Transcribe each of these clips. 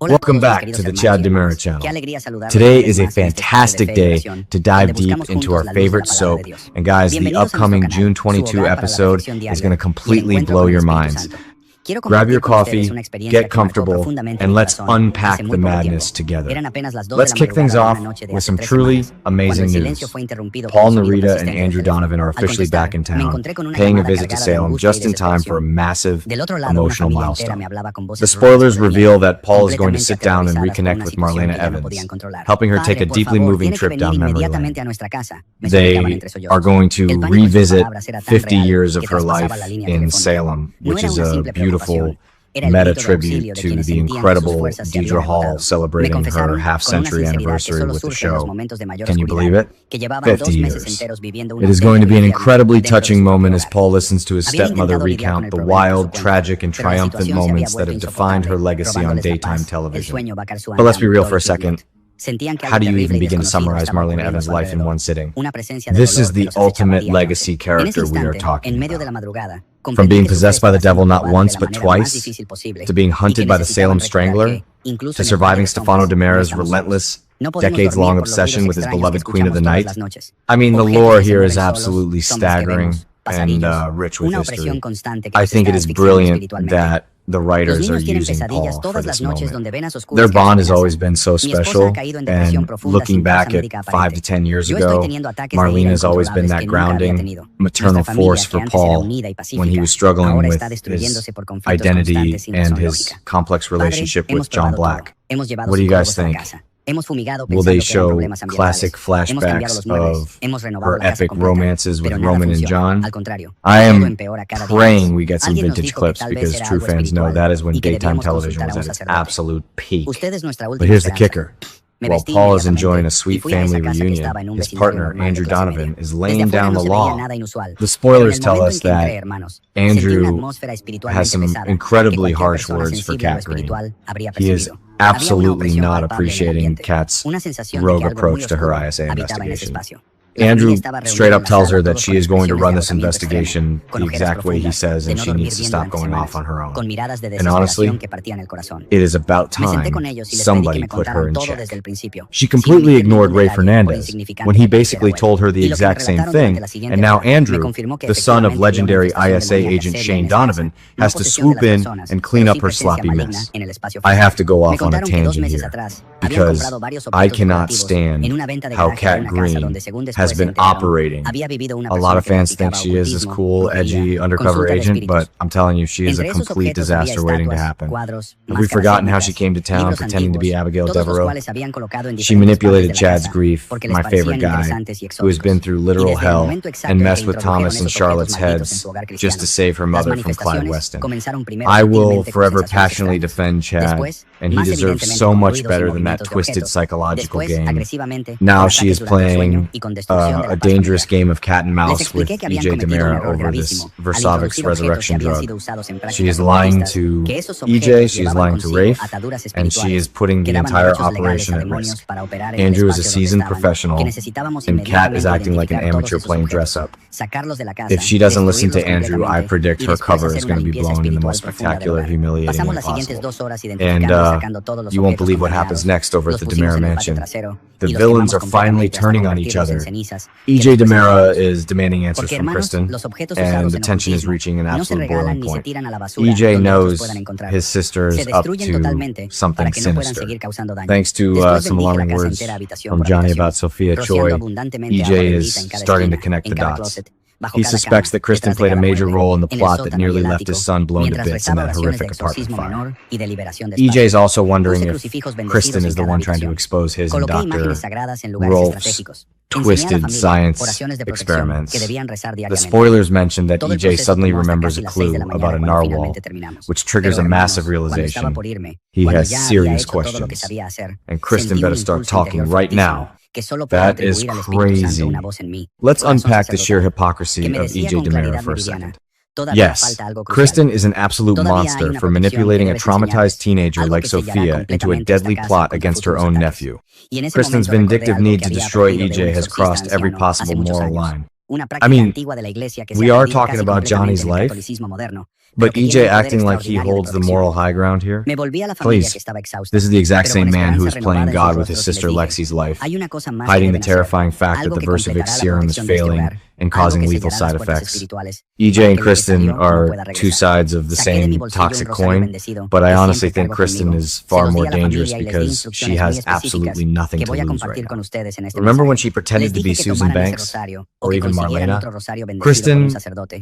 Welcome back to the Chad and Belle channel. Today is a fantastic day to dive deep into our favorite soap. And guys, the upcoming June 22 episode is going to completely blow your minds. Grab your coffee, get comfortable, and let's unpack the madness together. Let's kick things off with some truly amazing news. Paul, Narita, and Andrew Donovan are officially back in town, paying a visit to Salem just in time for a massive emotional milestone. The spoilers reveal that Paul is going to sit down and reconnect with Marlena Evans, helping her take a deeply moving trip down memory lane. They are going to revisit 50 years of her life in Salem, which is a beautiful meta tribute to the incredible Deidre Hall celebrating her half-century anniversary with the show. Can you believe it? 50 years. It is going to be an incredibly touching moment as Paul listens to his stepmother recount the wild, tragic, and triumphant moments that have defined her legacy on daytime television. But let's be real for a second. How do you even begin to summarize Marlena Evans' life in one sitting? This is the ultimate legacy character we are talking about. From being possessed by the devil not once but twice, to being hunted by the Salem Strangler, to surviving Stefano DiMera's relentless, decades-long obsession with his beloved Queen of the Night. I mean, the lore here is absolutely staggering and rich with history. I think it is brilliant that the writers are using Paul for this moment. Their bond has always been so special, and looking back at 5 to 10 years ago, Marlena has always been that grounding, maternal force for Paul when he was struggling with his identity and his complex relationship with John Black. What do you guys think? Will they show classic flashbacks of her epic romances with Roman and John? I am praying we get some vintage clips because true fans know that is when daytime television was at its absolute peak. But here's the kicker. While Paul is enjoying a sweet family reunion, his partner, Andrew Donovan, is laying down the law. The spoilers tell us that Andrew has some incredibly harsh words for Kat Green. He is absolutely not appreciating Kat's rogue approach to her ISA investigation. Andrew straight up tells her that she is going to run this investigation the exact way he says, and she needs to stop going off on her own. And honestly, it is about time somebody put her in check. She completely ignored Ray Fernandez when he basically told her the exact same thing, and now Andrew, the son of legendary ISA agent Shane Donovan, has to swoop in and clean up her sloppy mess. I have to go off on a tangent here, because I cannot stand how Kat Green has been operating. A lot of fans think she is this cool, edgy undercover agent, but I'm telling you, she is a complete disaster waiting to happen. Have we forgotten how she came to town pretending to be Abigail Devereaux? She manipulated Chad's grief, my favorite guy, who has been through literal hell, and messed with Thomas and Charlotte's heads just to save her mother from Clyde Weston. I will forever passionately defend Chad, and he deserves so much better than that twisted psychological game. Now she is playing a dangerous game of cat and mouse with EJ DiMera over this Versavic's resurrection drug. She is lying to EJ, she is lying to Rafe, and she is putting the entire operation at risk. Andrew is a seasoned professional, and Kat is acting like an amateur playing dress-up. If she doesn't listen to Andrew, I predict her cover is going to be blown in the most spectacular, humiliating way possible. And you won't believe what happens next over at the DiMera mansion. The villains are finally turning on each other. EJ DiMera is demanding answers from Kristen, and the tension is reaching an absolute boiling point. EJ knows his sister is up to something sinister. Thanks to some alarming words from Johnny about Sophia Choi, EJ is starting to connect the dots. He suspects that Kristen played a major role in the plot that nearly left his son blown to bits in that horrific apartment fire. EJ is also wondering if Kristen is the one trying to expose his and Dr. Rolf's twisted science experiments. The spoilers mention that EJ suddenly remembers a clue about a narwhal, which triggers a massive realization. He has serious questions, and Kristen better start talking right now. That is crazy. Let's unpack the sheer hypocrisy of EJ DiMera for a second. Yes, Kristen is an absolute monster for manipulating a traumatized teenager like Sophia into a deadly plot against her own nephew. Kristen's vindictive need to destroy EJ has crossed every possible moral line. I mean, we are talking about Johnny's life, But EJ acting like he holds the moral high ground here? Please, this is the exact same man who is playing God with his sister Lexi's life, hiding the terrifying fact that the Versivic serum is failing and causing lethal side effects. EJ and Kristen are two sides of the same toxic coin, but I honestly think Kristen is far more dangerous because she has absolutely nothing to lose right now. Remember when she pretended to be Susan Banks, or even Marlena? Kristen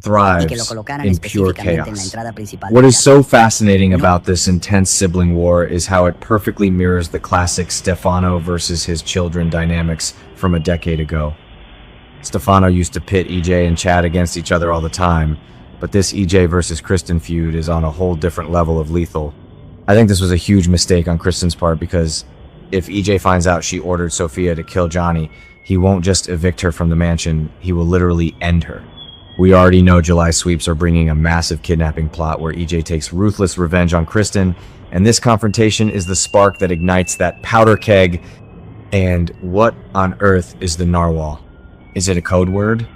thrives in pure chaos. What is so fascinating about this intense sibling war is how it perfectly mirrors the classic Stefano versus his children dynamics from a decade ago. Stefano used to pit EJ and Chad against each other all the time, but this EJ versus Kristen feud is on a whole different level of lethal. I think this was a huge mistake on Kristen's part because if EJ finds out she ordered Sophia to kill Johnny, he won't just evict her from the mansion, he will literally end her. We already know July sweeps are bringing a massive kidnapping plot where EJ takes ruthless revenge on Kristen, and this confrontation is the spark that ignites that powder keg. And what on earth is the narwhal? Is it a code word?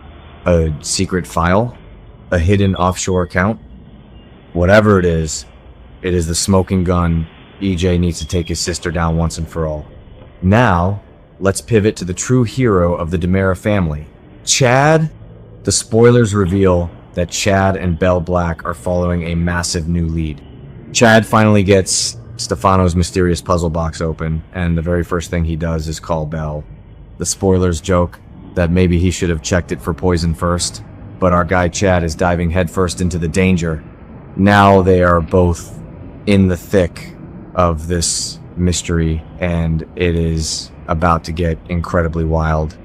A secret file? A hidden offshore account? Whatever it is the smoking gun EJ needs to take his sister down once and for all. Now, let's pivot to the true hero of the DiMera family, Chad. The spoilers reveal that Chad and Belle Black are following a massive new lead. Chad finally gets Stefano's mysterious puzzle box open, and the very first thing he does is call Belle. The spoilers joke that maybe he should have checked it for poison first, but our guy Chad is diving headfirst into the danger. Now they are both in the thick of this mystery, and it is about to get incredibly wild.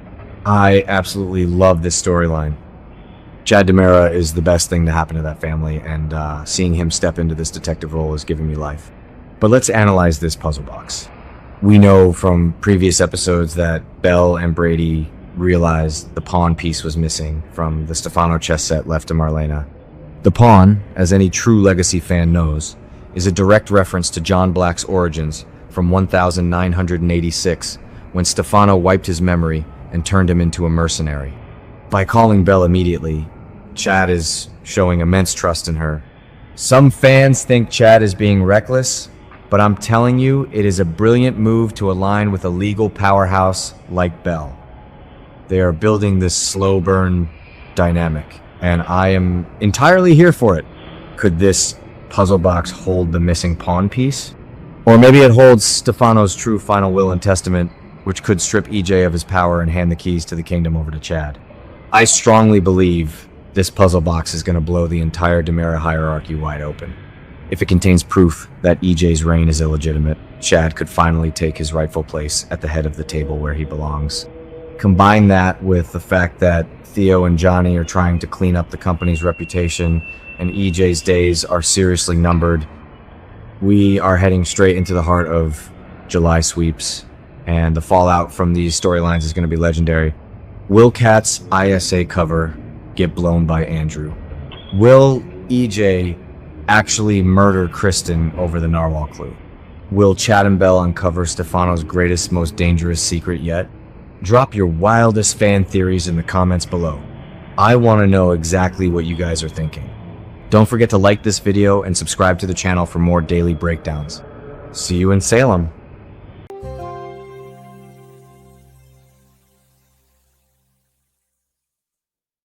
I absolutely love this storyline. Chad DiMera is the best thing to happen to that family, and seeing him step into this detective role is giving me life. But let's analyze this puzzle box. We know from previous episodes that Belle and Brady realized the pawn piece was missing from the Stefano chess set left to Marlena. The pawn, as any true Legacy fan knows, is a direct reference to John Black's origins from 1986, when Stefano wiped his memory and turned him into a mercenary. By calling Belle immediately, Chad is showing immense trust in her. Some fans think Chad is being reckless, but I'm telling you, it is a brilliant move to align with a legal powerhouse like Belle. They are building this slow burn dynamic, and I am entirely here for it. Could this puzzle box hold the missing pawn piece? Or maybe it holds Stefano's true final will and testament, which could strip EJ of his power and hand the keys to the kingdom over to Chad. I strongly believe this puzzle box is going to blow the entire DiMera hierarchy wide open. If it contains proof that EJ's reign is illegitimate, Chad could finally take his rightful place at the head of the table where he belongs. Combine that with the fact that Theo and Johnny are trying to clean up the company's reputation and EJ's days are seriously numbered. We are heading straight into the heart of July sweeps, and the fallout from these storylines is going to be legendary. Will Kat's ISA cover get blown by Andrew? Will EJ actually murder Kristen over the narwhal clue? Will Chad and Belle uncover Stefano's greatest, most dangerous secret yet? Drop your wildest fan theories in the comments below. I want to know exactly what you guys are thinking. Don't forget to like this video and subscribe to the channel for more daily breakdowns. See you in Salem.